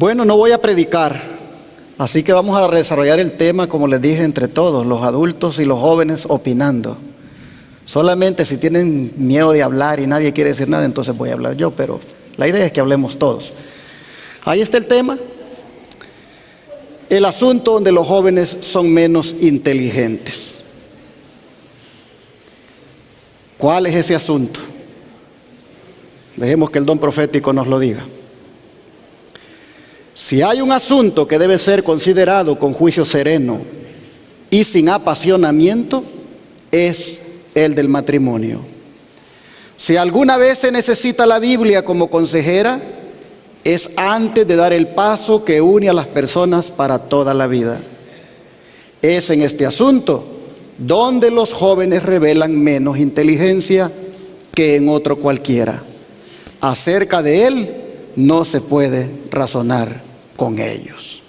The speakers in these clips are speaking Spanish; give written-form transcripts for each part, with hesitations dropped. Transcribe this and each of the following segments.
Bueno, no voy a predicar, así que vamos a desarrollar el tema, como les dije, entre todos, los adultos y los jóvenes opinando. Solamente si tienen miedo de hablar y nadie quiere decir nada, entonces voy a hablar yo, pero la idea es que hablemos todos. Ahí está el tema. El asunto donde los jóvenes son menos inteligentes. ¿Cuál es ese asunto? Dejemos que el don profético nos lo diga. Si hay un asunto que debe ser considerado con juicio sereno y sin apasionamiento, es el del matrimonio. Si alguna vez se necesita la Biblia como consejera, es antes de dar el paso que une a las personas para toda la vida. Es en este asunto donde los jóvenes revelan menos inteligencia que en otro cualquiera. Acerca de él no se puede razonar con ellos.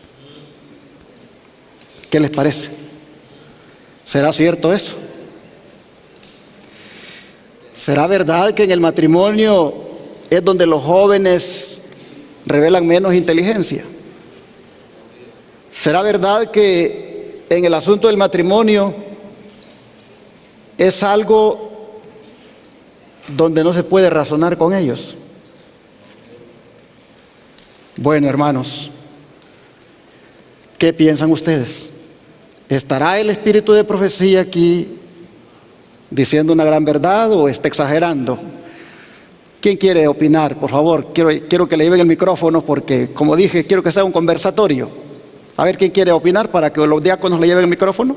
¿Qué les parece? ¿Será cierto eso? ¿Será verdad que en el matrimonio es donde los jóvenes revelan menos inteligencia? ¿Será verdad que en el asunto del matrimonio es algo donde no se puede razonar con ellos? Bueno, hermanos, ¿qué piensan ustedes? ¿Estará el espíritu de profecía aquí diciendo una gran verdad o está exagerando? ¿Quién quiere opinar? Por favor, quiero que le lleven el micrófono porque, como dije, quiero que sea un conversatorio. A ver, ¿quién quiere opinar para que los diáconos le lleven el micrófono?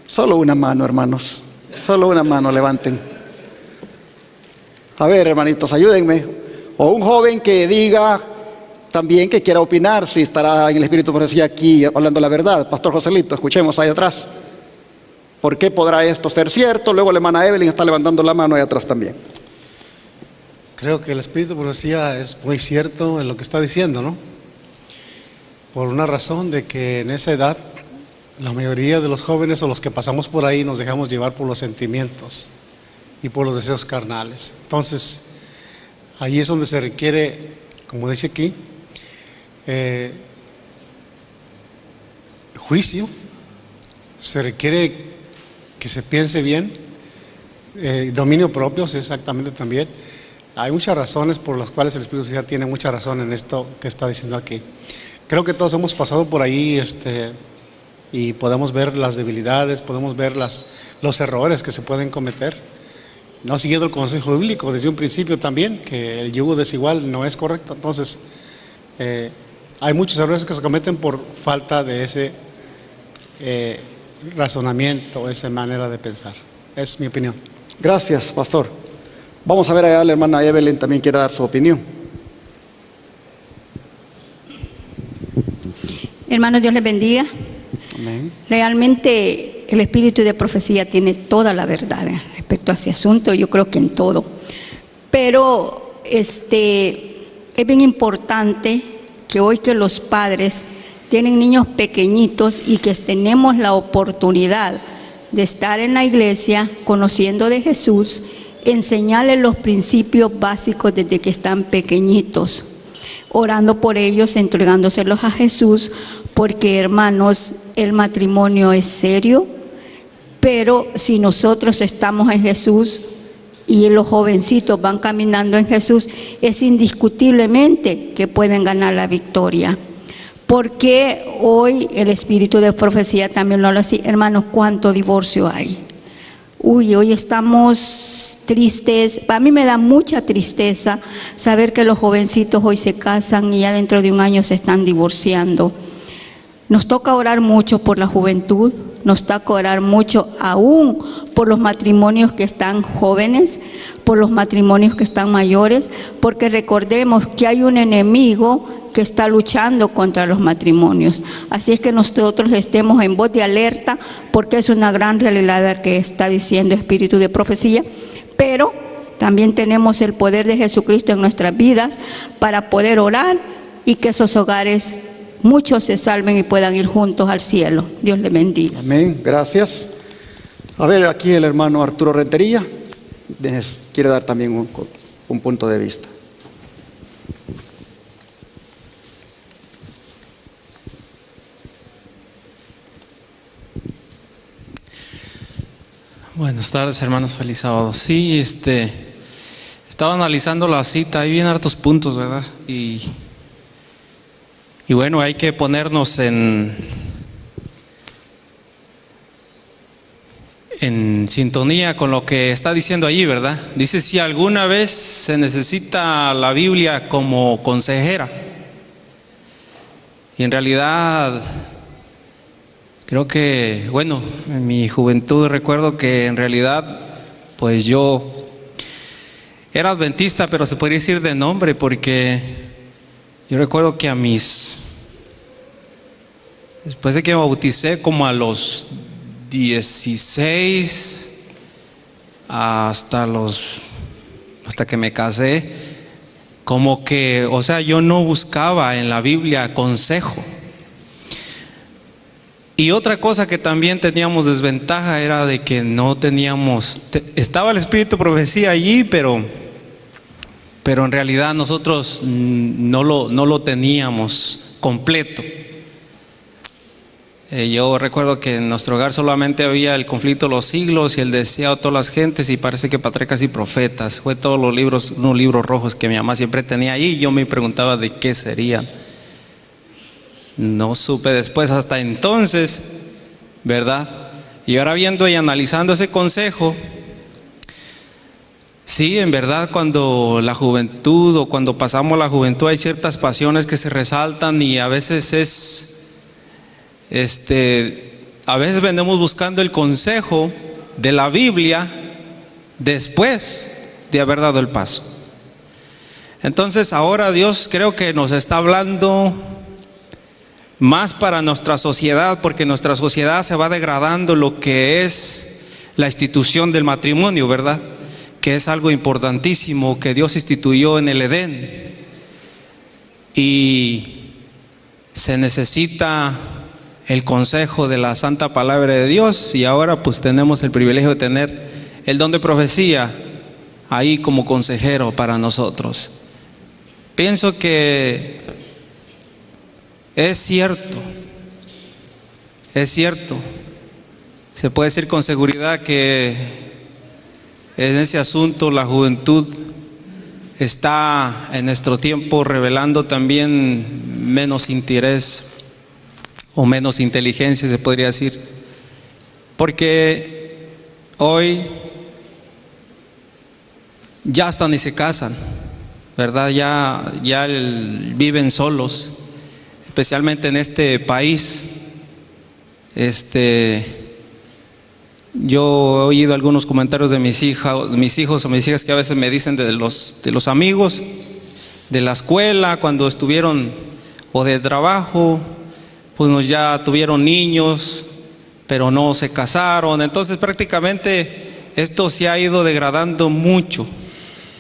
Solo una mano, hermanos. Solo una mano, levanten. A ver, hermanitos, ayúdenme. O un joven que diga también que quiera opinar, si estará en el espíritu de profecía aquí hablando la verdad. Pastor Joselito, escuchemos ahí atrás. ¿Por qué podrá esto ser cierto? Luego la hermana Evelyn está levantando la mano ahí atrás también. Creo que el espíritu de profecía es muy cierto en lo que está diciendo, ¿no? Por una razón de que en esa edad la mayoría de los jóvenes o los que pasamos por ahí nos dejamos llevar por los sentimientos y por los deseos carnales. Entonces, ahí es donde se requiere, como dice aquí, juicio, se requiere que se piense bien, dominio propio, sí, exactamente también. Hay muchas razones por las cuales el Espíritu Santo tiene mucha razón en esto que está diciendo aquí. Creo que todos hemos pasado por ahí y podemos ver las debilidades, podemos ver los errores que se pueden cometer, no siguiendo el consejo bíblico desde un principio también, que el yugo desigual no es correcto. Entonces, hay muchos errores que se cometen por falta de ese razonamiento, esa manera de pensar. Es mi opinión. Gracias, pastor. Vamos a ver allá, la hermana Evelyn también quiere dar su opinión. Hermanos, Dios les bendiga. Amén. Realmente el espíritu de profecía tiene toda la verdad respecto a ese asunto, yo creo que en todo. Pero es bien importante que hoy que los padres tienen niños pequeñitos y que tenemos la oportunidad de estar en la iglesia conociendo de Jesús, enseñarles los principios básicos desde que están pequeñitos, orando por ellos, entregándoselos a Jesús, porque, hermanos, el matrimonio es serio, pero si nosotros estamos en Jesús y los jovencitos van caminando en Jesús, es indiscutiblemente que pueden ganar la victoria. Porque hoy el espíritu de profecía también lo habla así, hermanos, ¿cuánto divorcio hay? Hoy estamos tristes. A mí me da mucha tristeza saber que los jovencitos hoy se casan y ya dentro de un año se están divorciando. Nos toca orar mucho por la juventud, nos toca orar mucho aún por los matrimonios que están jóvenes, por los matrimonios que están mayores, porque recordemos que hay un enemigo que está luchando contra los matrimonios. Así es que nosotros estemos en voz de alerta, porque es una gran realidad que está diciendo espíritu de profecía, pero también tenemos el poder de Jesucristo en nuestras vidas para poder orar y que esos hogares muchos se salven y puedan ir juntos al cielo. Dios les bendiga. Amén, gracias. A ver, aquí el hermano Arturo Rentería quiere dar también un punto de vista. Buenas tardes, hermanos, feliz sábado. Sí, estaba analizando la cita, hay bien hartos puntos, ¿verdad? Y bueno, hay que ponernos en sintonía con lo que está diciendo allí, ¿verdad? Dice, si alguna vez se necesita la Biblia como consejera. Y en realidad, creo que, bueno, en mi juventud recuerdo que en realidad, pues yo era adventista, pero se podría decir de nombre, porque yo recuerdo que después de que me bauticé, como a los 16 hasta que me casé, como que, o sea, yo no buscaba en la Biblia consejo. Y otra cosa que también teníamos desventaja era de que no teníamos, estaba el espíritu de profecía allí, pero en realidad nosotros no lo teníamos completo. Yo recuerdo que en nuestro hogar solamente había el conflicto de los siglos y el deseado de todas las gentes, y parece que patriarcas y profetas. Fue todos los libros, unos libros rojos que mi mamá siempre tenía ahí, y yo me preguntaba de qué serían. No supe después hasta entonces, ¿verdad? Y ahora viendo y analizando ese consejo, sí, en verdad, cuando la juventud o cuando pasamos la juventud hay ciertas pasiones que se resaltan, y a veces a veces venimos buscando el consejo de la Biblia después de haber dado el paso. Entonces ahora Dios creo que nos está hablando más para nuestra sociedad, porque nuestra sociedad se va degradando lo que es la institución del matrimonio, ¿verdad? Que es algo importantísimo que Dios instituyó en el Edén, y se necesita el consejo de la santa palabra de Dios, y ahora pues tenemos el privilegio de tener el don de profecía ahí como consejero para nosotros. Pienso que es cierto, se puede decir con seguridad que en ese asunto la juventud está en nuestro tiempo revelando también menos interés o menos inteligencia, se podría decir, porque hoy ya hasta ni se casan, ¿verdad? Ya viven solos, especialmente en este país. Yo he oído algunos comentarios de mis hijos o mis hijas que a veces me dicen de los amigos de la escuela cuando estuvieron, o de trabajo, pues ya tuvieron niños, pero no se casaron. Entonces prácticamente esto se ha ido degradando mucho,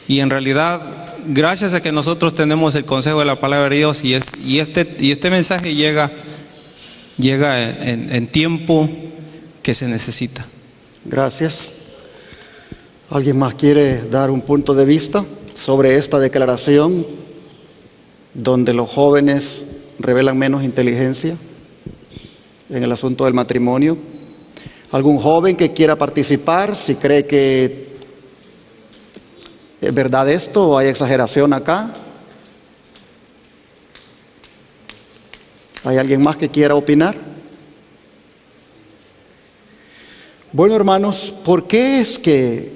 y en realidad gracias a que nosotros tenemos el consejo de la palabra de Dios, y este mensaje llega en tiempo que se necesita. Gracias. ¿Alguien más quiere dar un punto de vista sobre esta declaración donde los jóvenes revelan menos inteligencia en el asunto del matrimonio? ¿Algún joven que quiera participar, si cree que es verdad esto o hay exageración acá? ¿Hay alguien más que quiera opinar? Bueno, hermanos, ¿por qué es que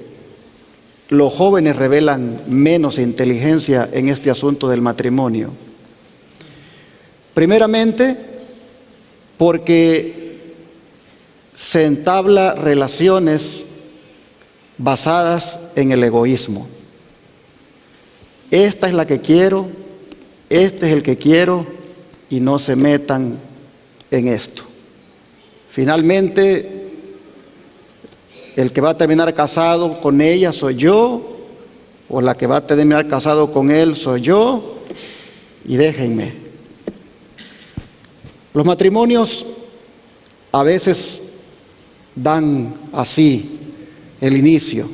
los jóvenes revelan menos inteligencia en este asunto del matrimonio? Primeramente, porque se entabla relaciones basadas en el egoísmo. Esta es la que quiero, este es el que quiero, y no se metan en esto. Finalmente, el que va a terminar casado con ella soy yo, o la que va a terminar casado con él soy yo, y déjenme. Los matrimonios a veces dan así el inicio,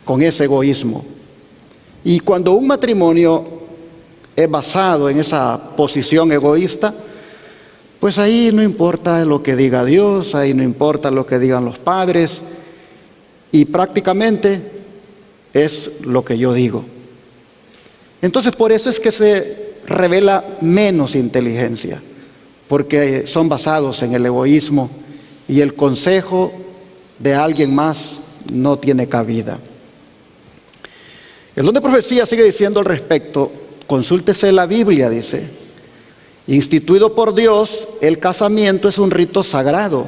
con ese egoísmo. Y cuando un matrimonio es basado en esa posición egoísta, pues ahí no importa lo que diga Dios, ahí no importa lo que digan los padres, y prácticamente es lo que yo digo. Entonces por eso es que se revela menos inteligencia, porque son basados en el egoísmo y el consejo de alguien más no tiene cabida. El don de profecía sigue diciendo al respecto, consúltese la Biblia, dice, instituido por Dios, el casamiento es un rito sagrado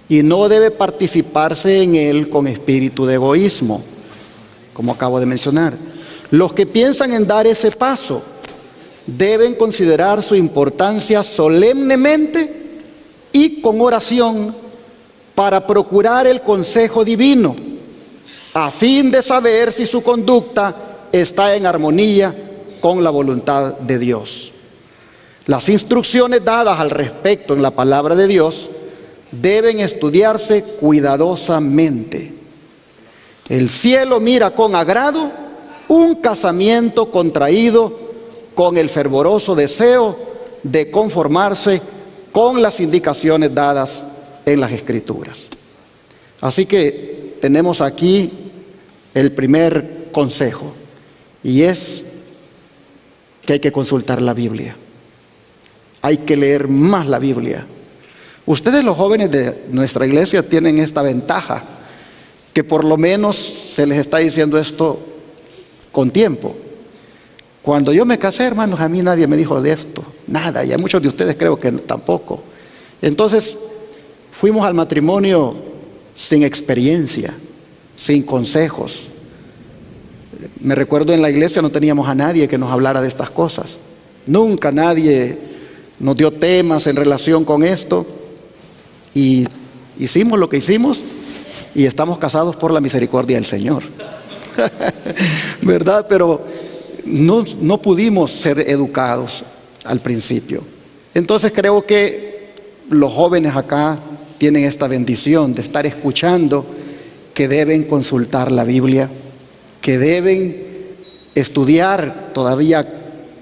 y no debe participarse en él con espíritu de egoísmo, como acabo de mencionar. Los que piensan en dar ese paso deben considerar su importancia solemnemente y con oración para procurar el consejo divino, a fin de saber si su conducta está en armonía con la voluntad de Dios. Las instrucciones dadas al respecto en la palabra de Dios deben estudiarse cuidadosamente. El cielo mira con agrado un casamiento contraído con el fervoroso deseo de conformarse con las indicaciones dadas en las Escrituras. Así que tenemos aquí el primer consejo, y es que hay que consultar la Biblia. Hay que leer más la Biblia. Ustedes, los jóvenes de nuestra iglesia, tienen esta ventaja, que por lo menos se les está diciendo esto con tiempo. Cuando yo me casé, hermanos, a mí nadie me dijo de esto, nada, y a muchos de ustedes creo que tampoco. Entonces, fuimos al matrimonio sin experiencia, sin consejos. Me recuerdo en la iglesia no teníamos a nadie que nos hablara de estas cosas. Nunca nadie nos dio temas en relación con esto, y hicimos lo que hicimos y estamos casados por la misericordia del Señor. ¿Verdad? Pero no pudimos ser educados al principio. Entonces creo que los jóvenes acá tienen esta bendición de estar escuchando que deben consultar la Biblia, que deben estudiar todavía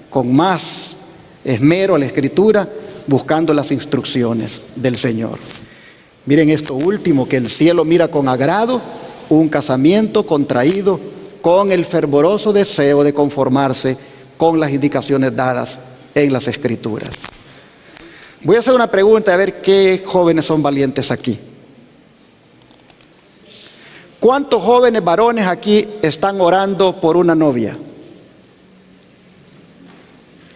con más esmero la Escritura, buscando las instrucciones del Señor. Miren esto último, que el cielo mira con agrado un casamiento contraído con el fervoroso deseo de conformarse con las indicaciones dadas en las Escrituras. Voy a hacer una pregunta, a ver qué jóvenes son valientes aquí. ¿Cuántos jóvenes varones aquí están orando por una novia?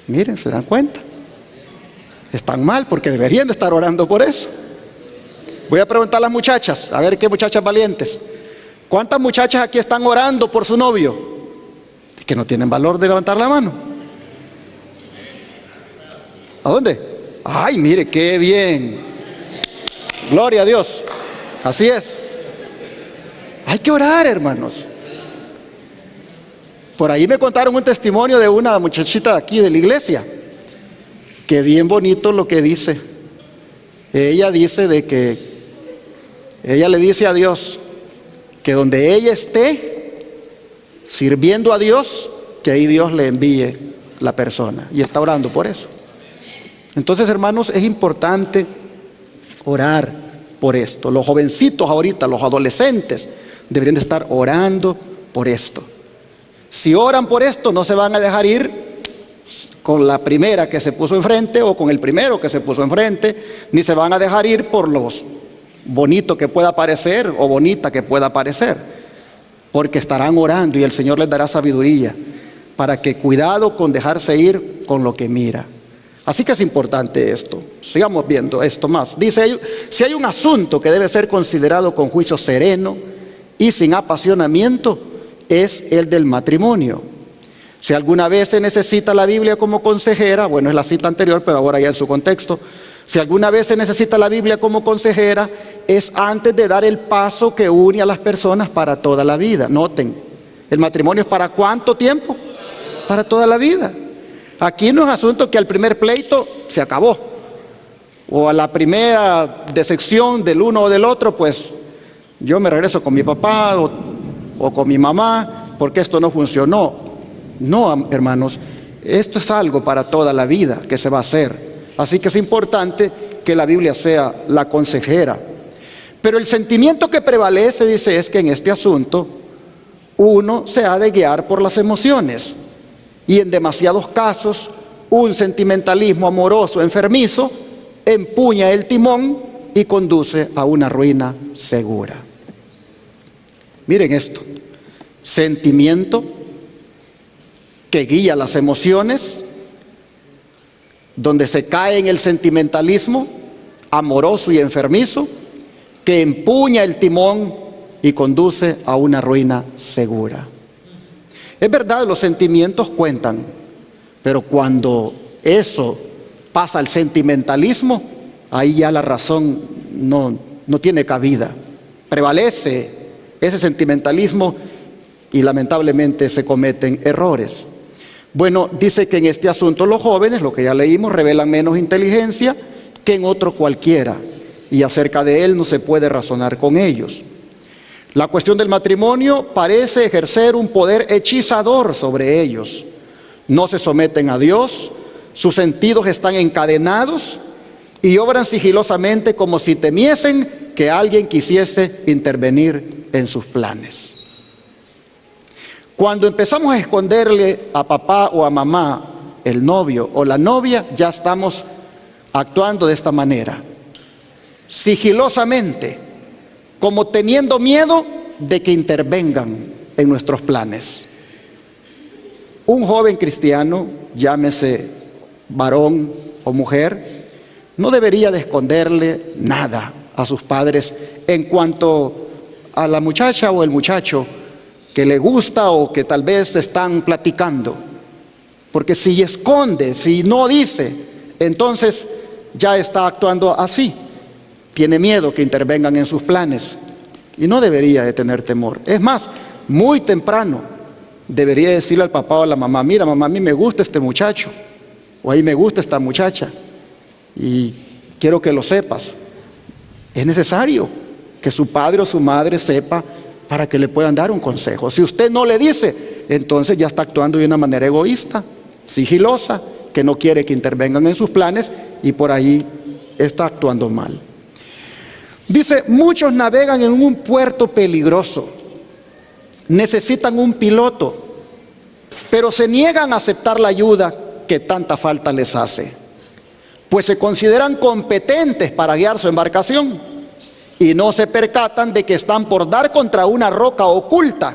Miren, ¿se dan cuenta? Están mal, porque deberían de estar orando por eso. Voy a preguntar a las muchachas, a ver qué muchachas valientes. ¿Cuántas muchachas aquí están orando por su novio? Que no tienen valor de levantar la mano. ¿A dónde? Ay, mire, qué bien. Gloria a Dios. Así es. Hay que orar, hermanos. Por ahí me contaron un testimonio de una muchachita de aquí de la iglesia, que bien bonito lo que dice. Ella dice de que ella le dice a Dios que donde ella esté sirviendo a Dios, que ahí Dios le envíe la persona, y está orando por eso. Entonces, hermanos, es importante orar por esto. Los jovencitos ahorita, los adolescentes, deberían de estar orando por esto. Si oran por esto, no se van a dejar ir con la primera que se puso enfrente o con el primero que se puso enfrente, ni se van a dejar ir por los bonito que pueda parecer o bonita que pueda parecer, porque estarán orando y el Señor les dará sabiduría para que cuidado con dejarse ir con lo que mira. Así que es importante esto. Sigamos viendo esto más. Dice, si hay un asunto que debe ser considerado con juicio sereno y sin apasionamiento, es el del matrimonio. Si alguna vez se necesita la Biblia como consejera, bueno, es la cita anterior, pero ahora ya en su contexto. Si alguna vez se necesita la Biblia como consejera, es antes de dar el paso que une a las personas para toda la vida. Noten, ¿el matrimonio es para cuánto tiempo? Para toda la vida. Aquí no es asunto que al primer pleito se acabó, o a la primera decepción del uno o del otro, pues yo me regreso con mi papá o con mi mamá porque esto no funcionó. No, hermanos, esto es algo para toda la vida que se va a hacer. Así que es importante que la Biblia sea la consejera. Pero el sentimiento que prevalece, dice, es que en este asunto uno se ha de guiar por las emociones. Y en demasiados casos, un sentimentalismo amoroso enfermizo empuña el timón y conduce a una ruina segura. Miren esto: sentimiento que guía las emociones, donde se cae en el sentimentalismo amoroso y enfermizo, que empuña el timón y conduce a una ruina segura. Es verdad, los sentimientos cuentan, pero cuando eso pasa al sentimentalismo, ahí ya la razón no tiene cabida. Prevalece ese sentimentalismo y lamentablemente se cometen errores. Bueno, dice que en este asunto los jóvenes, lo que ya leímos, revelan menos inteligencia que en otro cualquiera, y acerca de él no se puede razonar con ellos. La cuestión del matrimonio parece ejercer un poder hechizador sobre ellos. No se someten a Dios, sus sentidos están encadenados y obran sigilosamente como si temiesen que alguien quisiese intervenir en sus planes. Cuando empezamos a esconderle a papá o a mamá el novio o la novia, ya estamos actuando de esta manera, sigilosamente, como teniendo miedo de que intervengan en nuestros planes. Un joven cristiano, llámese varón o mujer, no debería de esconderle nada a sus padres en cuanto a la muchacha o el muchacho que le gusta o que tal vez están platicando. Porque si esconde, si no dice, entonces ya está actuando así. Tiene miedo que intervengan en sus planes y no debería de tener temor. Es más, muy temprano debería decirle al papá o a la mamá: mira, mamá, a mí me gusta este muchacho, o a mí me gusta esta muchacha y quiero que lo sepas. Es necesario que su padre o su madre sepa para que le puedan dar un consejo. Si usted no le dice, entonces ya está actuando de una manera egoísta, sigilosa, que no quiere que intervengan en sus planes y por ahí está actuando mal. Dice: muchos navegan en un puerto peligroso, necesitan un piloto, pero se niegan a aceptar la ayuda que tanta falta les hace, pues se consideran competentes para guiar su embarcación y no se percatan de que están por dar contra una roca oculta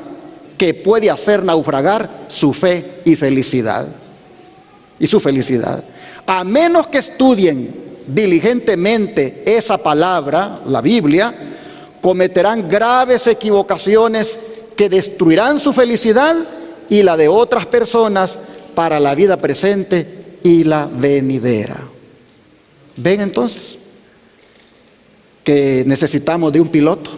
que puede hacer naufragar su fe y felicidad. Y su felicidad. A menos que estudien diligentemente esa palabra, la Biblia, cometerán graves equivocaciones que destruirán su felicidad y la de otras personas para la vida presente y la venidera. ¿Ven entonces que necesitamos de un piloto?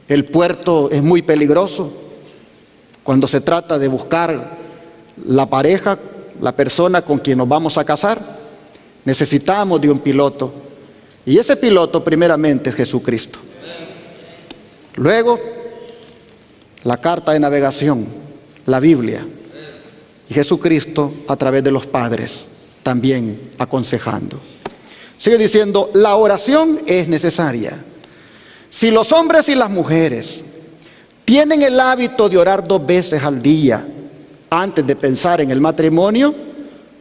El puerto es muy peligroso cuando se trata de buscar la pareja, la persona con quien nos vamos a casar. Necesitamos de un piloto, y ese piloto primeramente es Jesucristo. Luego, la carta de navegación, la Biblia, y Jesucristo a través de los padres también aconsejando. Sigue diciendo: la oración es necesaria. Si los hombres y las mujeres tienen el hábito de orar 2 veces al día antes de pensar en el matrimonio,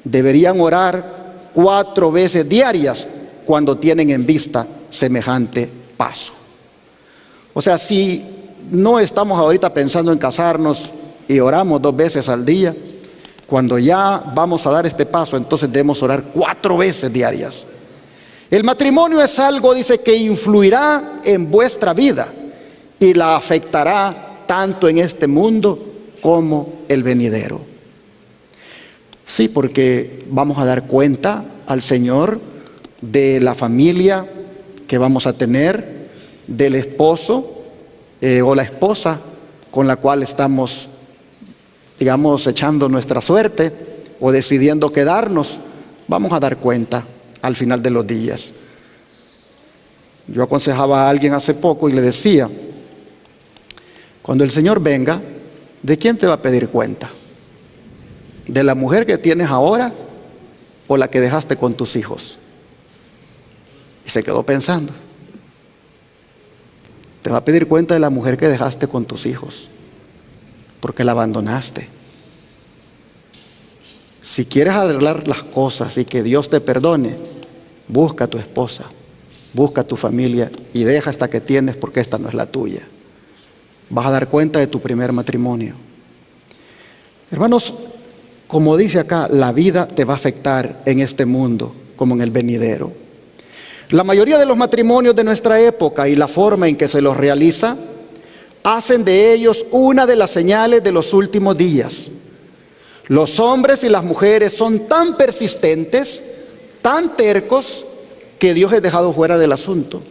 deberían orar 4 veces diarias cuando tienen en vista semejante paso. O sea, si no estamos ahorita pensando en casarnos y oramos 2 veces al día, cuando ya vamos a dar este paso, entonces debemos orar 4 veces diarias. El matrimonio es algo, dice, que influirá en vuestra vida y la afectará tanto en este mundo como el venidero. Sí, porque vamos a dar cuenta al Señor de la familia que vamos a tener, del esposo o la esposa con la cual estamos, digamos, echando nuestra suerte o decidiendo quedarnos. Vamos a dar cuenta al final de los días. Yo aconsejaba a alguien hace poco y le decía: cuando el Señor venga, ¿de quién te va a pedir cuenta? ¿De la mujer que tienes ahora o la que dejaste con tus hijos? Y se quedó pensando. Te va a pedir cuenta de la mujer que dejaste con tus hijos, porque la abandonaste. Si quieres arreglar las cosas y que Dios te perdone, busca a tu esposa, busca a tu familia y deja esta que tienes, porque esta no es la tuya. Vas a dar cuenta de tu primer matrimonio. Hermanos, como dice acá, la vida te va a afectar en este mundo como en el venidero. La mayoría de los matrimonios de nuestra época y la forma en que se los realiza hacen de ellos una de las señales de los últimos días. Los hombres y las mujeres son tan persistentes, tan tercos, que Dios es dejado fuera del asunto.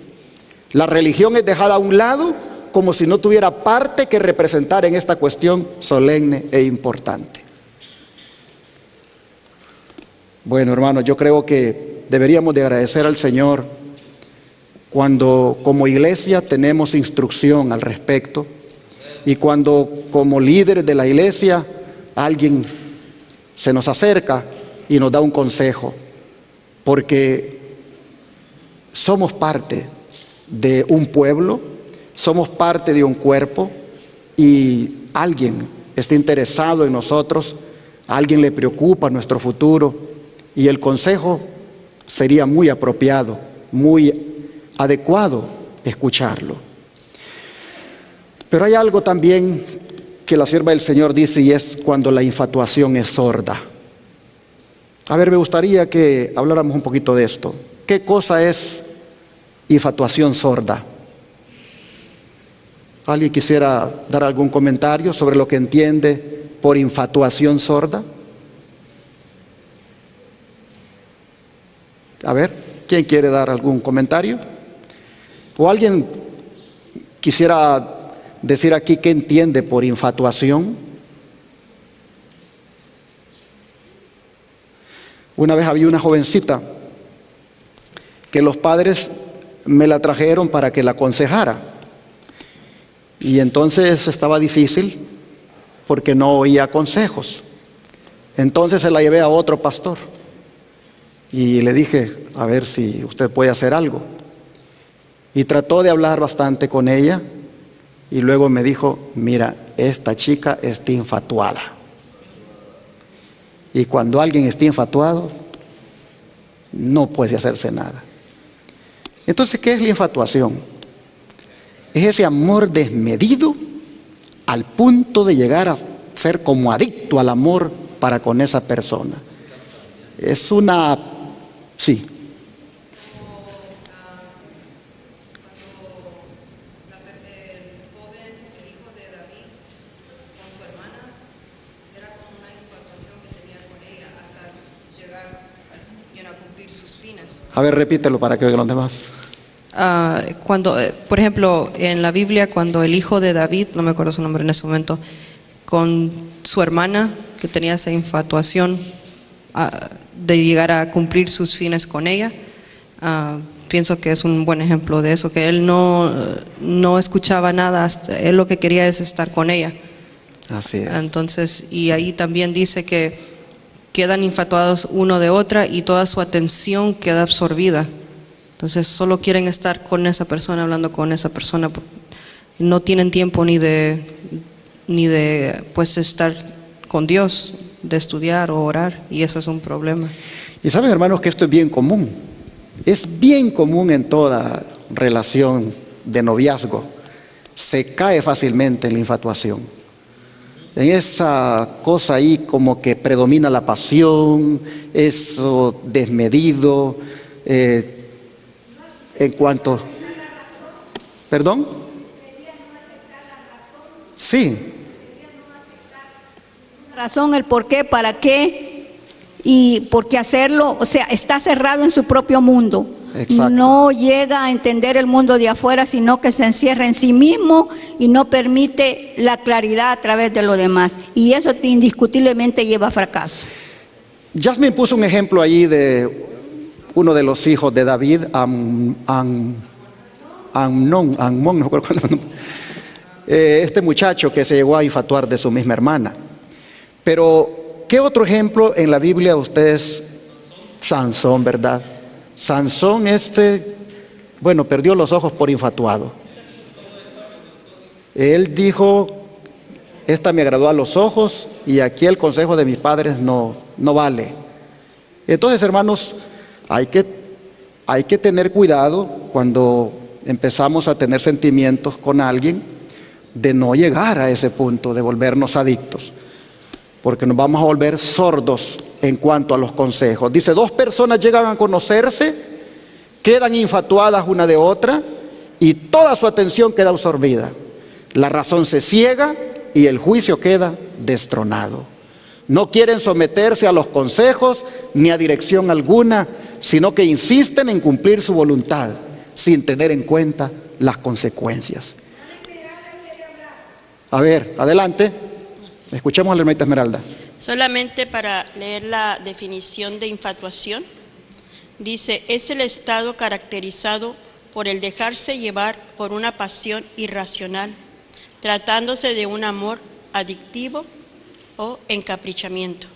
La religión es dejada a un lado como si no tuviera parte que representar en esta cuestión solemne e importante. Bueno, hermanos, yo creo que deberíamos de agradecer al Señor cuando como iglesia tenemos instrucción al respecto y cuando como líderes de la iglesia alguien se nos acerca y nos da un consejo, porque somos parte de un pueblo, somos parte de un cuerpo y alguien está interesado en nosotros, a alguien le preocupa nuestro futuro y el consejo sería muy apropiado, muy adecuado escucharlo. Pero hay algo también que la sierva del Señor dice, y es cuando la infatuación es sorda. A ver, me gustaría que habláramos un poquito de esto. ¿Qué cosa es infatuación sorda? ¿Alguien quisiera dar algún comentario sobre lo que entiende por infatuación sorda? A ver, ¿quién quiere dar algún comentario? ¿O alguien quisiera decir aquí qué entiende por infatuación? Una vez había una jovencita que los padres me la trajeron para que la aconsejara. Y entonces estaba difícil porque no oía consejos. Entonces se la llevé a otro pastor y le dije, a ver si usted puede hacer algo. Y trató de hablar bastante con ella y luego me dijo, mira, esta chica está infatuada. Y cuando alguien está infatuado, no puede hacerse nada. Entonces, ¿qué es la infatuación? Es ese amor desmedido al punto de llegar a ser como adicto al amor para con esa persona. Es una... sí. A ver, repítelo para que oigan los demás. Cuando, por ejemplo, en la Biblia, cuando el hijo de David, no me acuerdo su nombre en ese momento, con su hermana, que tenía esa infatuación de llegar a cumplir sus fines con ella, pienso que es un buen ejemplo de eso, que él no escuchaba nada, él lo que quería es estar con ella. Así es. Entonces, y ahí también dice que quedan infatuados uno de otra y toda su atención queda absorbida. Entonces solo quieren estar con esa persona, hablando con esa persona. No tienen tiempo ni de pues estar con Dios, de estudiar o orar, y eso es un problema. Y saben, hermanos, que esto es bien común. Es bien común en toda relación de noviazgo. Se cae fácilmente en la infatuación. En esa cosa ahí como que predomina la pasión, eso desmedido, en cuanto... ¿Perdón? Sí. Razón, el por qué, para qué y por qué hacerlo, o sea, está cerrado en su propio mundo. Exacto. No llega a entender el mundo de afuera, sino que se encierra en sí mismo y no permite la claridad a través de lo demás. Y eso indiscutiblemente lleva a fracaso. Jasmine puso un ejemplo allí de uno de los hijos de David, Amnón, no recuerdo cuál es el nombre. este muchacho que se llegó a infatuar de su misma hermana. Pero, ¿qué otro ejemplo en la Biblia ustedes? Sansón, ¿verdad? Sansón bueno, perdió los ojos por infatuado. Él dijo, esta me agradó a los ojos y aquí el consejo de mis padres no vale. Entonces, hermanos, hay que tener cuidado cuando empezamos a tener sentimientos con alguien, de no llegar a ese punto de volvernos adictos, porque nos vamos a volver sordos en cuanto a los consejos. Dice, 2 personas llegan a conocerse, quedan infatuadas una de otra y toda su atención queda absorbida. La razón se ciega y el juicio queda destronado. No quieren someterse a los consejos ni a dirección alguna, sino que insisten en cumplir su voluntad sin tener en cuenta las consecuencias. A ver, adelante. Escuchemos a la hermanita Esmeralda. Solamente para leer la definición de infatuación, dice, es el estado caracterizado por el dejarse llevar por una pasión irracional, tratándose de un amor adictivo o encaprichamiento.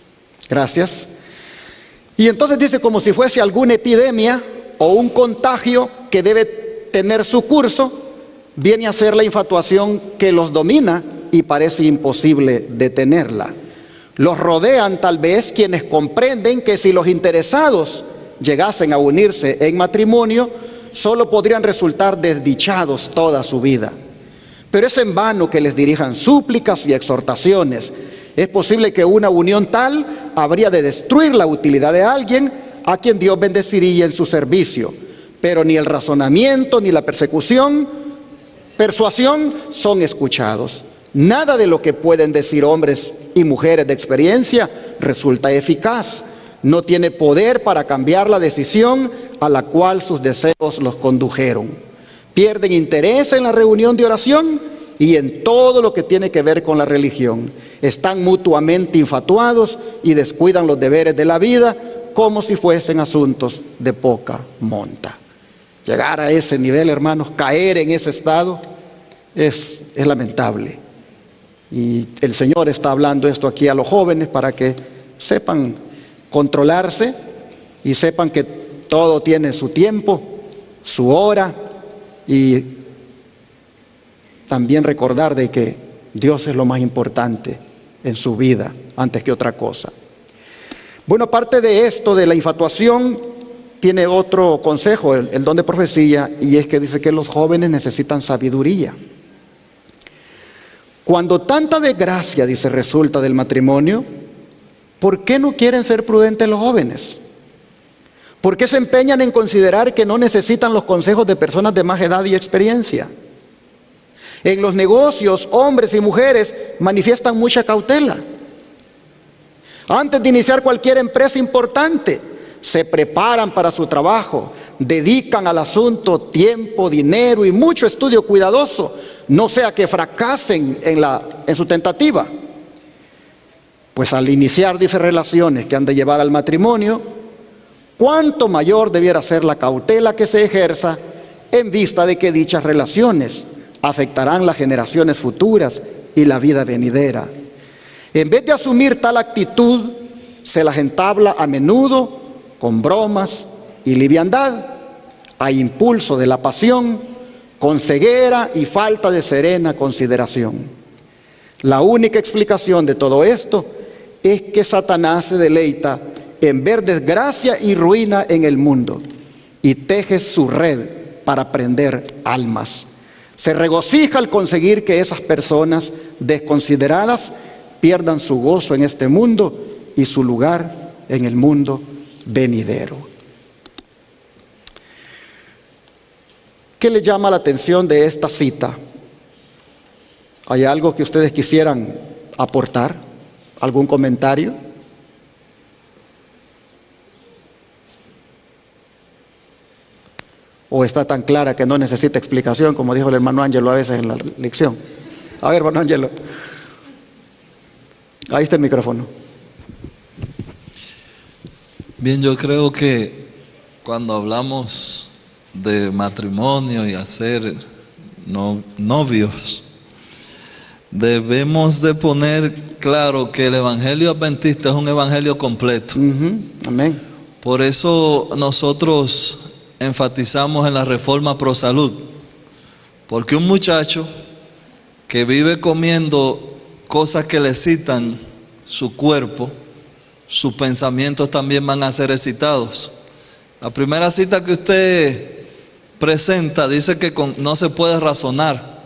Gracias. Y entonces dice, como si fuese alguna epidemia o un contagio que debe tener su curso, viene a ser la infatuación que los domina y parece imposible detenerla. Los rodean tal vez quienes comprenden que si los interesados llegasen a unirse en matrimonio, solo podrían resultar desdichados toda su vida. Pero es en vano que les dirijan súplicas y exhortaciones. Es posible que una unión tal habría de destruir la utilidad de alguien a quien Dios bendeciría en su servicio. Pero ni el razonamiento ni la persuasión son escuchados. Nada de lo que pueden decir hombres y mujeres de experiencia resulta eficaz. No tiene poder para cambiar la decisión a la cual sus deseos los condujeron. Pierden interés en la reunión de oración y en todo lo que tiene que ver con la religión. Están mutuamente infatuados y descuidan los deberes de la vida como si fuesen asuntos de poca monta. Llegar a ese nivel, hermanos, caer en ese estado es lamentable. Y el Señor está hablando esto aquí a los jóvenes para que sepan controlarse y sepan que todo tiene su tiempo, su hora, y también recordar de que Dios es lo más importante en su vida antes que otra cosa. Bueno, aparte de esto de la infatuación, tiene otro consejo el don de profecía, y es que dice que los jóvenes necesitan sabiduría. Cuando tanta desgracia, dice, resulta del matrimonio, ¿por qué no quieren ser prudentes los jóvenes? ¿Por qué se empeñan en considerar que no necesitan los consejos de personas de más edad y experiencia? En los negocios, hombres y mujeres manifiestan mucha cautela. Antes de iniciar cualquier empresa importante, se preparan para su trabajo, dedican al asunto tiempo, dinero y mucho estudio cuidadoso, no sea que fracasen en su tentativa. Pues al iniciar, dice, relaciones que han de llevar al matrimonio, cuánto mayor debiera ser la cautela que se ejerza en vista de que dichas relaciones afectarán las generaciones futuras y la vida venidera. En vez de asumir tal actitud, se las entabla a menudo con bromas y liviandad, a impulso de la pasión, con ceguera y falta de serena consideración. La única explicación de todo esto es que Satanás se deleita en ver desgracia y ruina en el mundo y teje su red para prender almas. Se regocija al conseguir que esas personas desconsideradas pierdan su gozo en este mundo y su lugar en el mundo venidero. ¿Qué le llama la atención de esta cita? ¿Hay algo que ustedes quisieran aportar? ¿Algún comentario? ¿O está tan clara que no necesita explicación, como dijo el hermano Ángelo a veces en la lección? A ver, hermano Ángelo. Ahí está el micrófono. Bien, yo creo que cuando hablamos de matrimonio y hacer novios, debemos de poner claro que el evangelio adventista es un evangelio completo. Amén. Por eso nosotros enfatizamos en la reforma pro salud, porque un muchacho que vive comiendo cosas que le excitan su cuerpo, sus pensamientos también van a ser excitados. La primera cita que usted presenta dice que no se puede razonar.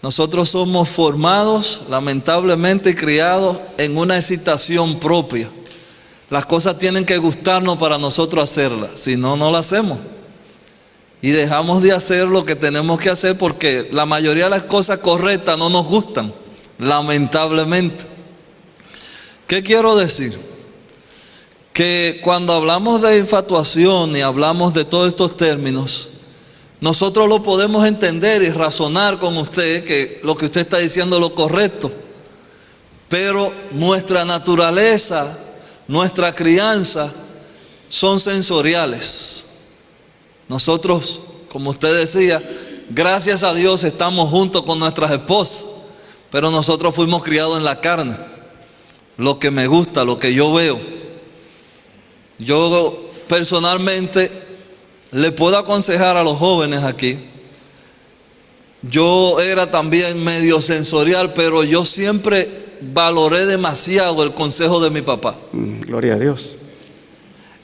Nosotros somos formados, lamentablemente, y criados en una excitación propia. Las cosas tienen que gustarnos para nosotros hacerlas, si no, no las hacemos. Y dejamos de hacer lo que tenemos que hacer porque la mayoría de las cosas correctas no nos gustan, lamentablemente. ¿Qué quiero decir? Que cuando hablamos de infatuación y hablamos de todos estos términos, nosotros lo podemos entender y razonar con usted que lo que usted está diciendo es lo correcto. Pero nuestra naturaleza, nuestra crianza son sensoriales. Nosotros, como usted decía, gracias a Dios estamos juntos con nuestras esposas, pero nosotros fuimos criados en la carne. Lo que me gusta, lo que yo veo. Yo personalmente le puedo aconsejar a los jóvenes aquí. Yo era también medio sensorial, pero yo siempre valoré demasiado el consejo de mi papá. Gloria a Dios.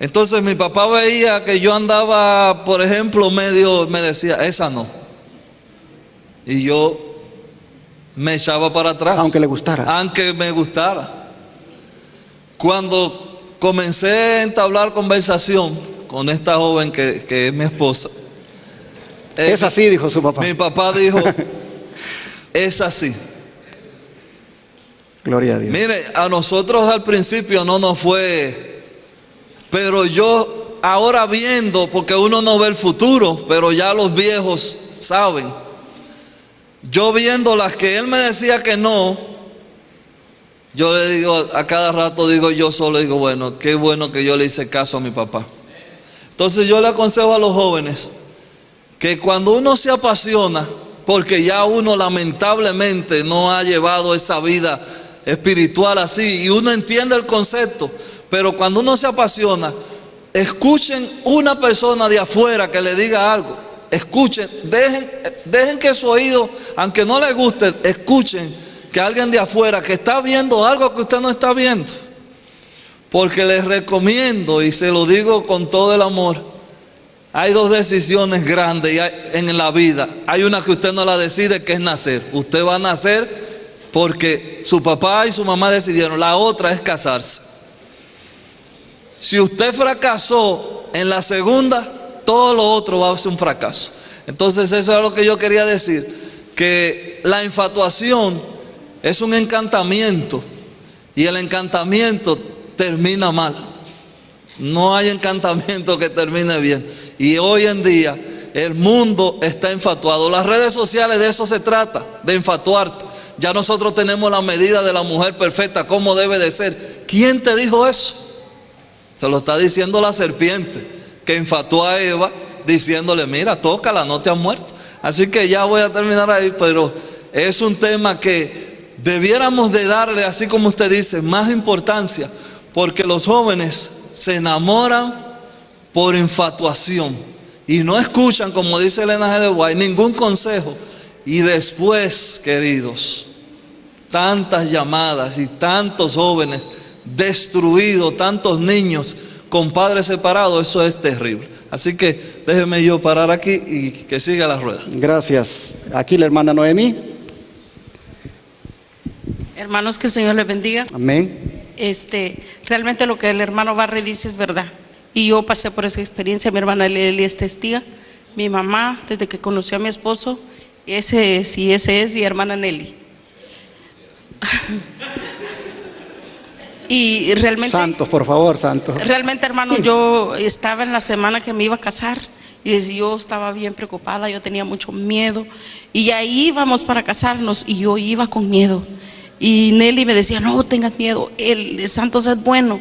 Entonces mi papá veía que yo andaba, por ejemplo, medio, me decía, esa no. Y yo me echaba para atrás. Aunque le gustara. Aunque me gustara. Cuando comencé a entablar conversación con esta joven que es mi esposa. Es así, dijo su papá. Mi papá dijo, es así. Gloria a Dios. Mire, a nosotros al principio no nos fue, pero yo ahora viendo, porque uno no ve el futuro, pero ya los viejos saben. Yo viendo las que él me decía que no, yo le digo, a cada rato digo yo solo, digo, bueno, qué bueno que yo le hice caso a mi papá. Entonces yo le aconsejo a los jóvenes que cuando uno se apasiona, porque ya uno lamentablemente no ha llevado esa vida espiritual así, y uno entiende el concepto, pero cuando uno se apasiona, escuchen una persona de afuera que le diga algo, escuchen, dejen que su oído, aunque no les guste, escuchen que alguien de afuera que está viendo algo que usted no está viendo. Porque les recomiendo, y se lo digo con todo el amor, hay dos decisiones grandes en la vida. Hay una que usted no la decide, que es nacer. Usted va a nacer porque su papá y su mamá decidieron. La otra es casarse. Si usted fracasó en la segunda, todo lo otro va a ser un fracaso. Entonces eso es lo que yo quería decir, que la infatuación es un encantamiento, y el encantamiento termina mal. No hay encantamiento que termine bien. Y hoy en día el mundo está infatuado. Las redes sociales de eso se trata, de infatuarte. Ya nosotros tenemos la medida de la mujer perfecta, cómo debe de ser. ¿Quién te dijo eso? Se lo está diciendo la serpiente, que infatuó a Eva diciéndole, mira, tócala, no te has muerto. Así que ya voy a terminar ahí, pero es un tema que debiéramos de darle, así como usted dice, más importancia, porque los jóvenes se enamoran por infatuación y no escuchan, como dice Elena G. de White, ningún consejo. Y después, queridos, tantas llamadas y tantos jóvenes destruidos, tantos niños con padres separados, eso es terrible. Así que déjeme yo parar aquí y que siga la rueda. Gracias. Aquí la hermana Noemí. Hermanos, que el Señor les bendiga. Amén. Realmente lo que el hermano Barry dice es verdad. Y yo pasé por esa experiencia. Mi hermana Leli es testiga. Mi mamá, desde que conoció a mi esposo, ese es, y hermana Nelly. Y realmente, santos, por favor, santos. Realmente, hermano, yo estaba en la semana que me iba a casar y yo estaba bien preocupada, yo tenía mucho miedo y ahí íbamos para casarnos y yo iba con miedo. Y Nelly me decía, no tengas miedo, el Santos es bueno.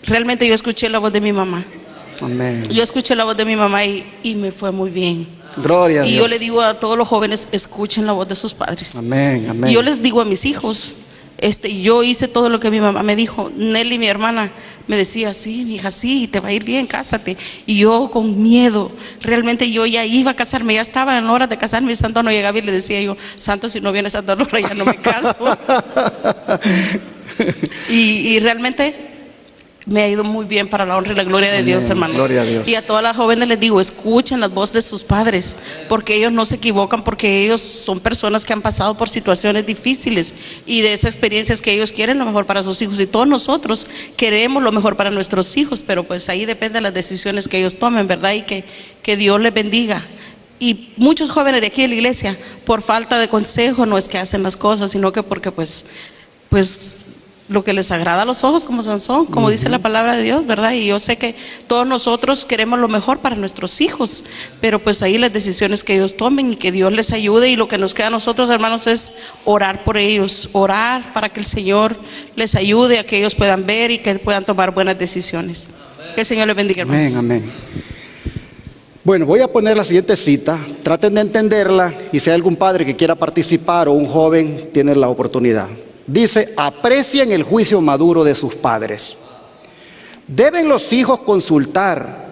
Realmente yo escuché la voz de mi mamá. Amén. Yo escuché la voz de mi mamá y me fue muy bien. Gloria a Y Dios. yo le digo a todos los jóvenes, escuchen la voz de sus padres. Amén, amén. Y yo les digo a mis hijos, yo hice todo lo que mi mamá me dijo. Nelly, mi hermana, me decía, sí, mi hija, sí, te va a ir bien, cásate. Y yo con miedo, realmente yo ya iba a casarme, ya estaba en hora de casarme, y Santo no llegaba y le decía yo, Santo, si no viene Santa Laura ya no me caso. y realmente me ha ido muy bien, para la honra y la gloria de Amén. Dios, hermanos. Gloria a Dios. Y a todas las jóvenes les digo, escuchen las voces de sus padres, porque ellos no se equivocan, porque ellos son personas que han pasado por situaciones difíciles, y de esas experiencias que ellos quieren lo mejor para sus hijos, y todos nosotros queremos lo mejor para nuestros hijos, pero pues ahí depende de las decisiones que ellos tomen, ¿verdad? Y que Dios les bendiga. Y muchos jóvenes de aquí de la iglesia, por falta de consejo, no es que hacen las cosas, sino que porque pues lo que les agrada a los ojos, como Sansón, como dice la palabra de Dios, ¿verdad? Y yo sé que todos nosotros queremos lo mejor para nuestros hijos, pero pues ahí las decisiones que ellos tomen, y que Dios les ayude, y lo que nos queda a nosotros, hermanos, es orar por ellos, orar para que el Señor les ayude a que ellos puedan ver y que puedan tomar buenas decisiones. Que el Señor les bendiga, hermanos. Amén, amén. Bueno, voy a poner la siguiente cita, traten de entenderla, y si hay algún padre que quiera participar o un joven, tiene la oportunidad. Dice, aprecien el juicio maduro de sus padres. ¿Deben los hijos consultar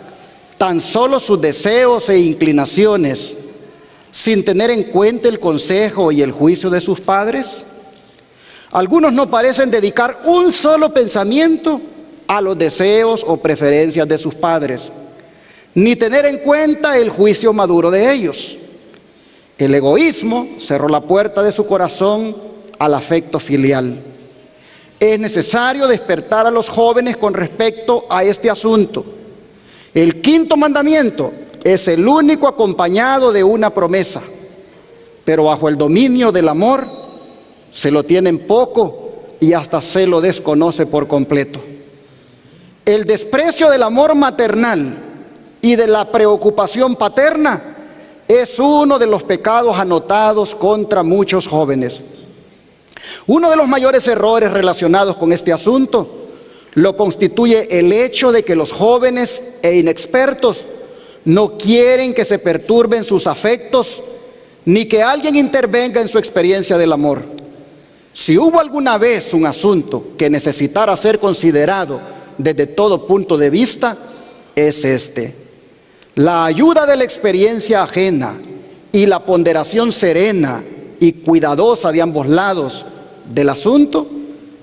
tan solo sus deseos e inclinaciones sin tener en cuenta el consejo y el juicio de sus padres? Algunos no parecen dedicar un solo pensamiento a los deseos o preferencias de sus padres, ni tener en cuenta el juicio maduro de ellos. El egoísmo cerró la puerta de su corazón al afecto filial. Es necesario despertar a los jóvenes con respecto a este asunto. El quinto mandamiento es el único acompañado de una promesa, pero bajo el dominio del amor se lo tienen poco y hasta se lo desconoce por completo. El desprecio del amor maternal y de la preocupación paterna es uno de los pecados anotados contra muchos jóvenes. Uno de los mayores errores relacionados con este asunto lo constituye el hecho de que los jóvenes e inexpertos no quieren que se perturben sus afectos, ni que alguien intervenga en su experiencia del amor. Si hubo alguna vez un asunto que necesitara ser considerado desde todo punto de vista, es este. La ayuda de la experiencia ajena y la ponderación serena y cuidadosa de ambos lados del asunto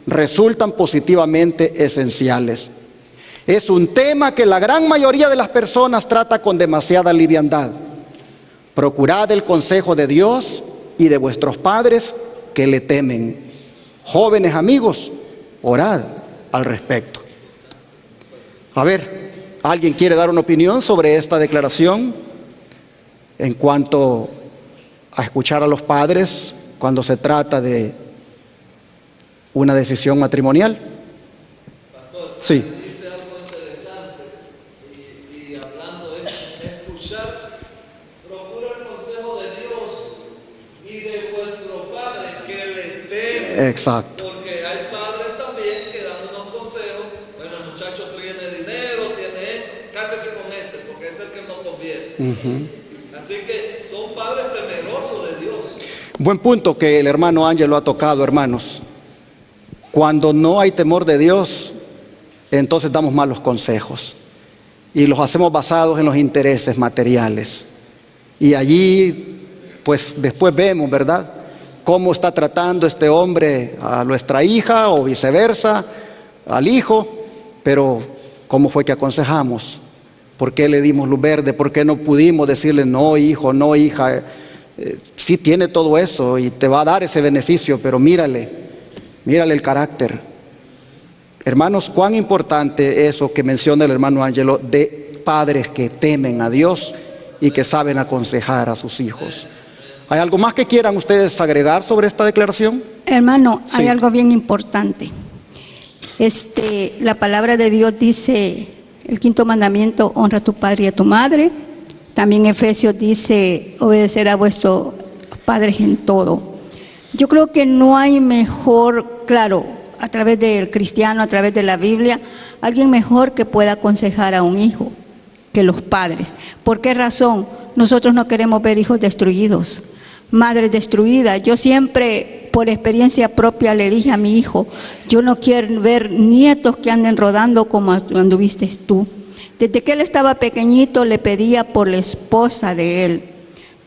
resultan positivamente esenciales. Es un tema que la gran mayoría de las personas trata con demasiada liviandad. Procurad el consejo de Dios y de vuestros padres que le temen. Jóvenes amigos, orad al respecto. A ver, ¿alguien quiere dar una opinión sobre esta declaración en cuanto a escuchar a los padres cuando se trata de una decisión matrimonial? Pastor, Sí. dice algo interesante y hablando de escuchar, procura el consejo de Dios y de vuestro Padre que le temen. Exacto. Porque hay padres también que dan unos consejos. Bueno, el muchacho tiene dinero, cásese con ese, porque es el que no conviene. Así que son padres temerosos de Dios. Buen punto que el hermano Ángelo ha tocado, hermanos. Cuando no hay temor de Dios, entonces damos malos consejos y los hacemos basados en los intereses materiales. Y allí, pues después vemos, ¿verdad?, cómo está tratando este hombre a nuestra hija o viceversa, al hijo, pero ¿cómo fue que aconsejamos? ¿Por qué le dimos luz verde? ¿Por qué no pudimos decirle no, hijo, no, hija? Sí tiene todo eso y te va a dar ese beneficio, pero mírale el carácter. Hermanos, cuán importante eso que menciona el hermano Ángelo, de padres que temen a Dios y que saben aconsejar a sus hijos. ¿Hay algo más que quieran ustedes agregar sobre esta declaración? Hermano, Sí. hay algo bien importante. La palabra de Dios dice, el quinto mandamiento, honra a tu padre y a tu madre. También Efesios dice, obedecer a vuestros padres en todo. Yo creo que no hay mejor, claro, a través del cristiano, a través de la Biblia, alguien mejor que pueda aconsejar a un hijo que los padres. ¿Por qué razón? nosotros no queremos ver hijos destruidos, madres destruidas. Yo siempre, por experiencia propia, le dije a mi hijo, yo no quiero ver nietos que anden rodando como anduviste tú. Desde que él estaba pequeñito le pedía por la esposa de él.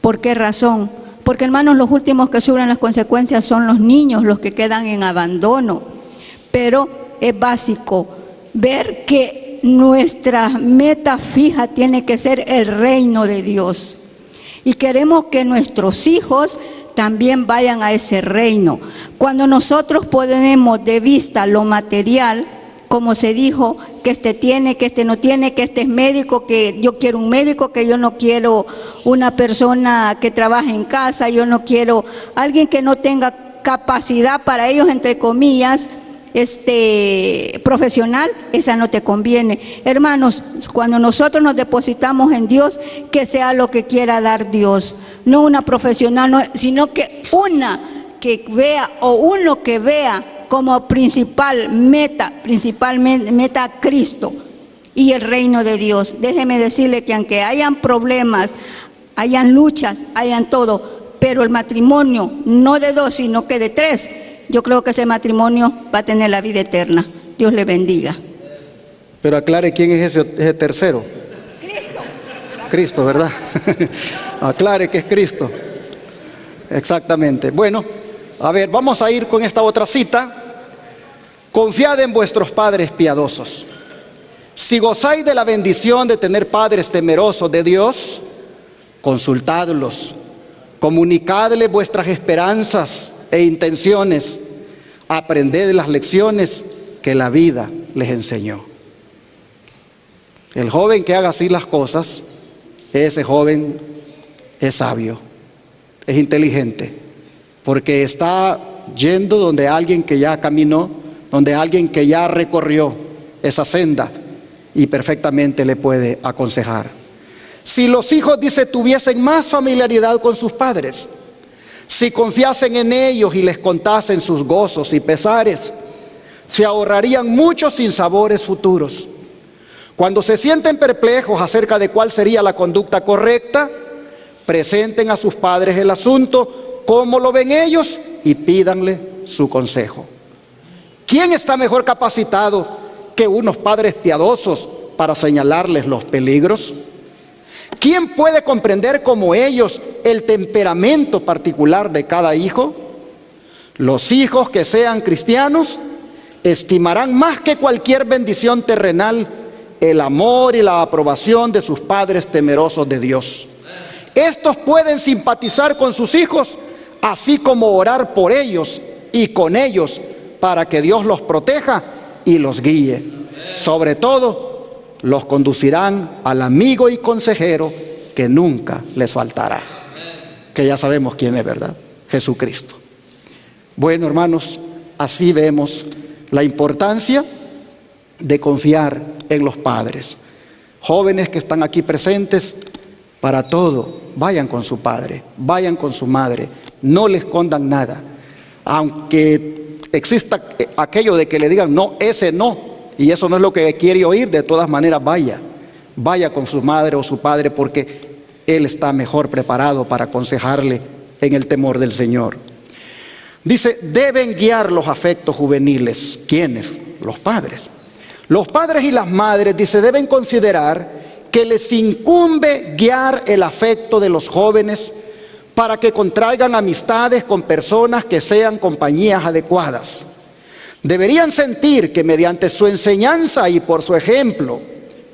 ¿Por qué razón? Porque, hermanos, los últimos que sufren las consecuencias son los niños, los que quedan en abandono. Pero es básico ver que nuestra meta fija tiene que ser el reino de Dios. Y queremos que nuestros hijos también vayan a ese reino. Cuando nosotros ponemos de vista lo material, como se dijo, que este tiene, que este no tiene, que este es médico, que yo quiero un médico, que yo no quiero una persona que trabaje en casa, yo no quiero alguien que no tenga capacidad para ellos, entre comillas, profesional, esa no te conviene. Hermanos, cuando nosotros nos depositamos en Dios, que sea lo que quiera dar Dios, no una profesional, no, sino que una que vea o uno que vea como principalmente meta a Cristo y el reino de Dios. Déjeme decirle que aunque hayan problemas, hayan luchas, hayan todo, pero el matrimonio no de 2 sino que de 3, yo creo que ese matrimonio va a tener la vida eterna. Dios le bendiga. Pero aclare quién es ese tercero. Cristo. Cristo, ¿verdad? Aclare que es Cristo. Exactamente. Bueno, a ver, vamos a ir con esta otra cita. Confiad en vuestros padres piadosos. Si gozáis de la bendición de tener padres temerosos de Dios, consultadlos, comunicadles vuestras esperanzas e intenciones, aprended las lecciones que la vida les enseñó. El joven que haga así las cosas, ese joven es sabio, es inteligente, porque está yendo donde alguien que ya caminó, donde alguien que ya recorrió esa senda y perfectamente le puede aconsejar. Si los hijos, dice, tuviesen más familiaridad con sus padres, si confiasen en ellos y les contasen sus gozos y pesares, se ahorrarían muchos sinsabores futuros. Cuando se sienten perplejos acerca de cuál sería la conducta correcta, presenten a sus padres el asunto, cómo lo ven ellos, y pídanle su consejo. ¿Quién está mejor capacitado que unos padres piadosos para señalarles los peligros? ¿Quién puede comprender como ellos el temperamento particular de cada hijo? Los hijos que sean cristianos estimarán más que cualquier bendición terrenal el amor y la aprobación de sus padres temerosos de Dios. Estos pueden simpatizar con sus hijos, así como orar por ellos y con ellos para que Dios los proteja y los guíe. Sobre todo, los conducirán al amigo y consejero que nunca les faltará, que ya sabemos quién es, ¿verdad? Jesucristo. Bueno, hermanos, así vemos la importancia de confiar en los padres. Jóvenes que están aquí presentes, para todo, vayan con su padre, vayan con su madre, no le escondan nada. Aunque exista aquello de que le digan, no, ese no, y eso no es lo que quiere oír, de todas maneras vaya con su madre o su padre, porque él está mejor preparado para aconsejarle en el temor del Señor. Dice, deben guiar los afectos juveniles. ¿Quiénes? Los padres. Los padres y las madres, dice, deben considerar que les incumbe guiar el afecto de los jóvenes para que contraigan amistades con personas que sean compañías adecuadas. Deberían sentir que mediante su enseñanza y por su ejemplo,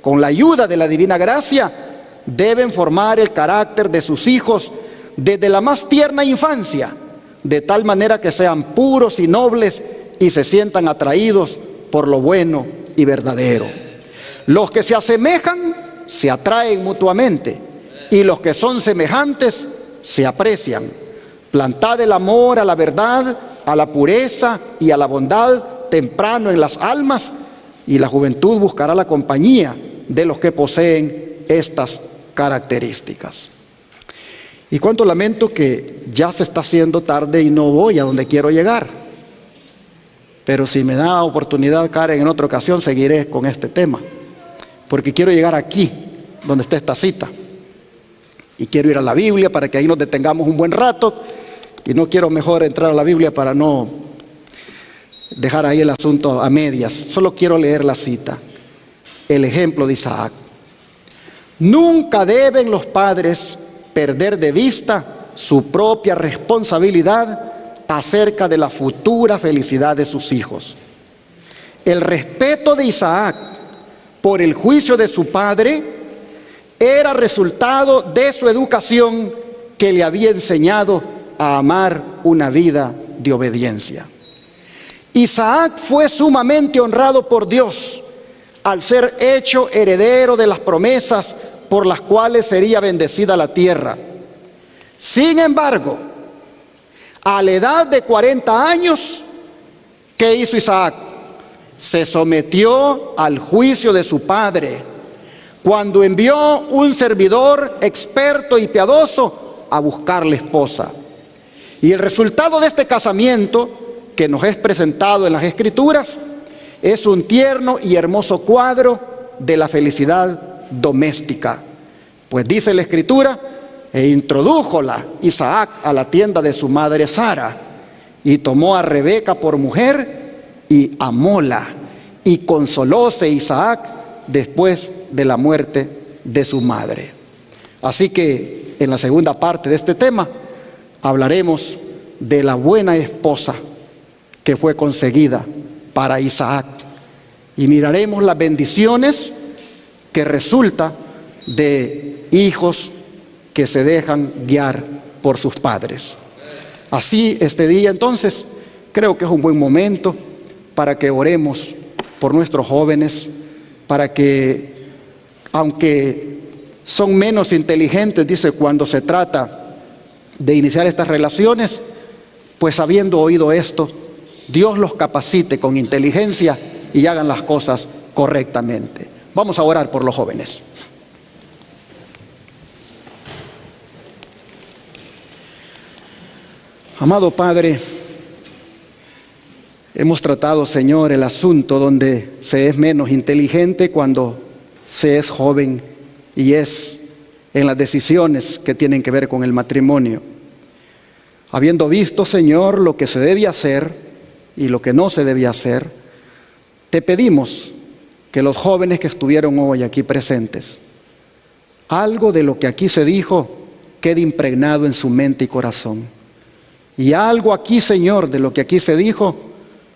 con la ayuda de la divina gracia, deben formar el carácter de sus hijos desde la más tierna infancia, de tal manera que sean puros y nobles y se sientan atraídos por lo bueno y verdadero. Los que se asemejan se atraen mutuamente y los que son semejantes se aprecian. Plantad el amor a la verdad, a la pureza y a la bondad temprano en las almas, y la juventud buscará la compañía de los que poseen estas características. Y cuánto lamento que ya se está haciendo tarde y no voy a donde quiero llegar. Pero si me da oportunidad, Karen, en otra ocasión seguiré con este tema, porque quiero llegar aquí, donde está esta cita. Y quiero ir a la Biblia para que ahí nos detengamos un buen rato. Y no quiero mejor entrar a la Biblia para no dejar ahí el asunto a medias. Solo quiero leer la cita. El ejemplo de Isaac. Nunca deben los padres perder de vista su propia responsabilidad acerca de la futura felicidad de sus hijos. El respeto de Isaac por el juicio de su padre era resultado de su educación que le había enseñado a amar una vida de obediencia. Isaac fue sumamente honrado por Dios al ser hecho heredero de las promesas por las cuales sería bendecida la tierra. Sin embargo, a la edad de 40 años, ¿qué hizo Isaac? Se sometió al juicio de su padre, cuando envió un servidor experto y piadoso a buscarle esposa. Y el resultado de este casamiento, que nos es presentado en las Escrituras, es un tierno y hermoso cuadro de la felicidad doméstica. Pues dice la Escritura: e introdújola Isaac a la tienda de su madre Sara, y tomó a Rebeca por mujer, y amóla, y consolóse Isaac después de la muerte de su madre. Así que en la segunda parte de este tema hablaremos de la buena esposa que fue conseguida para Isaac, y miraremos las bendiciones que resulta de hijos que se dejan guiar por sus padres. Así, este día entonces creo que es un buen momento para que oremos por nuestros jóvenes, para que, aunque son menos inteligentes, dice, cuando se trata de iniciar estas relaciones, pues habiendo oído esto, Dios los capacite con inteligencia y hagan las cosas correctamente. Vamos a orar por los jóvenes. Amado Padre, hemos tratado, Señor, el asunto donde se es menos inteligente cuando se es joven, y es en las decisiones que tienen que ver con el matrimonio. Habiendo visto, Señor, lo que se debe hacer y lo que no se debe hacer, te pedimos que los jóvenes que estuvieron hoy aquí presentes, algo de lo que aquí se dijo quede impregnado en su mente y corazón. Y algo aquí, Señor, de lo que aquí se dijo,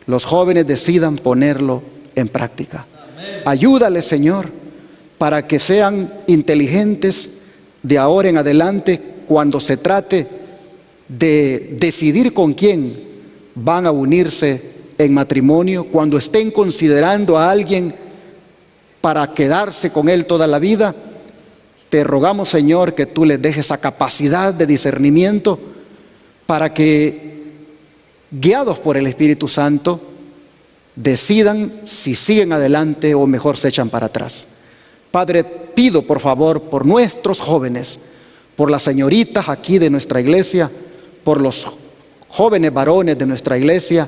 los jóvenes decidan ponerlo en práctica. Ayúdales, Señor, para que sean inteligentes de ahora en adelante cuando se trate de decidir con quién van a unirse en matrimonio, cuando estén considerando a alguien para quedarse con él toda la vida. Te rogamos, Señor, que tú les dejes esa capacidad de discernimiento para que, guiados por el Espíritu Santo, decidan si siguen adelante o mejor se echan para atrás. Padre, pido por favor por nuestros jóvenes, por las señoritas aquí de nuestra iglesia, por los jóvenes varones de nuestra iglesia,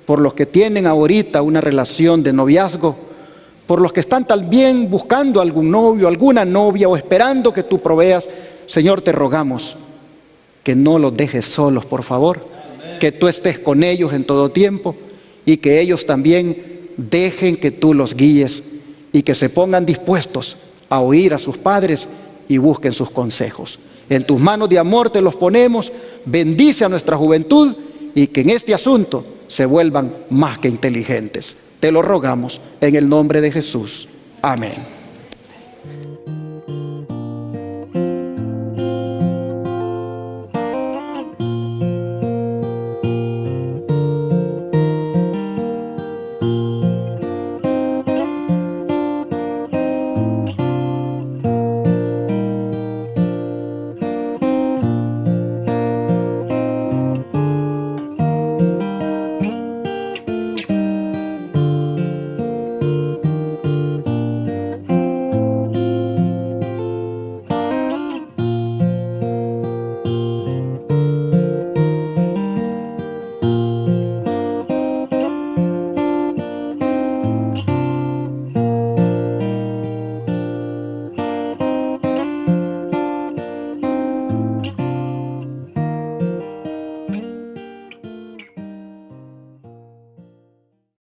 por los que tienen ahorita una relación de noviazgo, por los que están también buscando algún novio, alguna novia, o esperando que tú proveas. Señor, te rogamos que no los dejes solos, por favor. Amén. Que tú estés con ellos en todo tiempo, y que ellos también dejen que tú los guíes, y que se pongan dispuestos a oír a sus padres y busquen sus consejos. En tus manos de amor te los ponemos. Bendice a nuestra juventud, y que en este asunto se vuelvan más que inteligentes. Te lo rogamos en el nombre de Jesús. Amén.